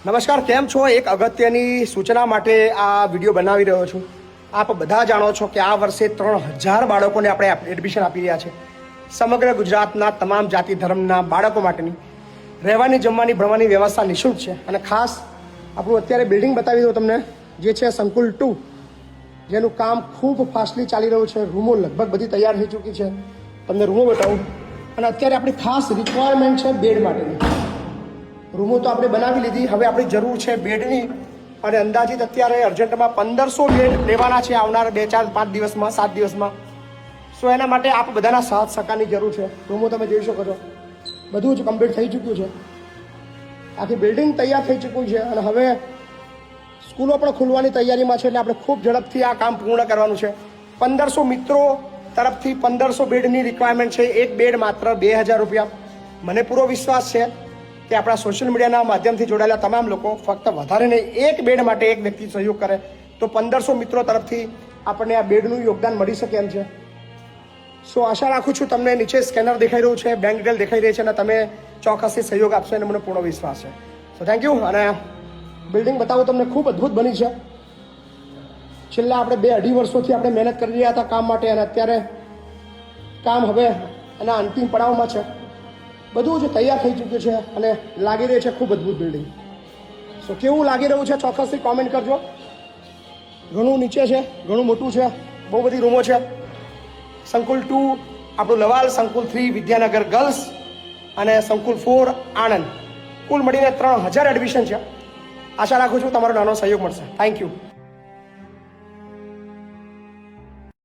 નમસ્કાર, કેમ છો? એક અગત્યની સૂચના માટે આ વિડીયો બનાવી રહ્યો છું. આપ બધા જાણો છો કે આ વર્ષે 3000 બાળકોને આપણે એડમિશન આપી રહ્યા છે. સમગ્ર ગુજરાતના તમામ જાતિ ધર્મના બાળકો માટેની રહેવાની, જમવાની, ભણવાની વ્યવસ્થા નિઃશુલ્ક છે. અને ખાસ આપણું અત્યારે બિલ્ડિંગ બતાવી દઉં તમને, જે છે સંકુલ 2, જેનું કામ ખૂબ ફાસ્ટલી ચાલી રહ્યું છે. રૂમો લગભગ બધી તૈયાર થઈ ચૂકી છે. તમને રૂમો બતાવું. અને અત્યારે આપણી ખાસ રિક્વાયરમેન્ટ છે બેડ માટેની. રૂમો તો આપણે બનાવી લીધી, હવે આપણી જરૂર છે બેડની. અને અંદાજિત અત્યારે અર્જન્ટમાં 1500 બેડ લેવાના છે આવનાર 2, 4, 5 દિવસમાં, 7 દિવસમાં. સો એના માટે આપ બધાના સાથ સહકારની જરૂર છે. રૂમો તમે જોઈ શકો છો, બધું જ કમ્પ્લીટ થઈ ચૂક્યું છે. આખી બિલ્ડિંગ તૈયાર થઈ ચૂક્યું છે. અને હવે સ્કૂલો પણ ખુલવાની તૈયારીમાં છે, એટલે આપણે ખૂબ ઝડપથી આ કામ પૂર્ણ કરવાનું છે. 1500 મિત્રો તરફથી 1500 બેડની રિક્વાયરમેન્ટ છે. એક બેડ માત્ર 2000 રૂપિયા. મને પૂરો વિશ્વાસ છે કે આપણા સોશિયલ મીડિયાના માધ્યમથી જોડાયેલા તમામ લોકો ફક્ત વધારે નહીં, એક બેડ માટે એક વ્યક્તિ સહયોગ કરે તો 1500 મિત્રો તરફથી આપણને આ બેડનું યોગદાન મળી શકે એમ છે. સો આશા રાખું છું તમને નીચે સ્કેનર દેખાઈ રહ્યું છે, બેંક ડિટેલ દેખાઈ રહી છે, અને તમે ચોક્કસથી સહયોગ આપશો અને મને પૂર્ણ વિશ્વાસ છે. So thank you. અને બિલ્ડિંગ બતાવો તમને, ખૂબ અદ્ભુત બની છે. છેલ્લા આપણે 2-2.5 વર્ષોથી આપણે મહેનત કરી રહ્યા હતા કામ માટે, અને અત્યારે કામ હવે એના અંતિમ પડાવમાં છે. બધું જ તૈયાર થઈ ચૂક્યું છે અને લાગી રહ્યું છે ખૂબ અદ્ભુત બિલ્ડિંગ. સો કેવું લાગી રહ્યું છે ચોક્કસથી કોમેન્ટ કરજો. ઘણું નીચે છે, ઘણું મોટું છે, બહુ બધી રૂમો છે. સંકુલ 2 આપણું લવાલ, સંકુલ 3 વિદ્યાનગર ગર્લ્સ અને સંકુલ 4 આણંદ, કુલ મળીને 3000 એડમિશન છે. આશા રાખું છું તમારો નાનો સહયોગ મળશે. Thank you.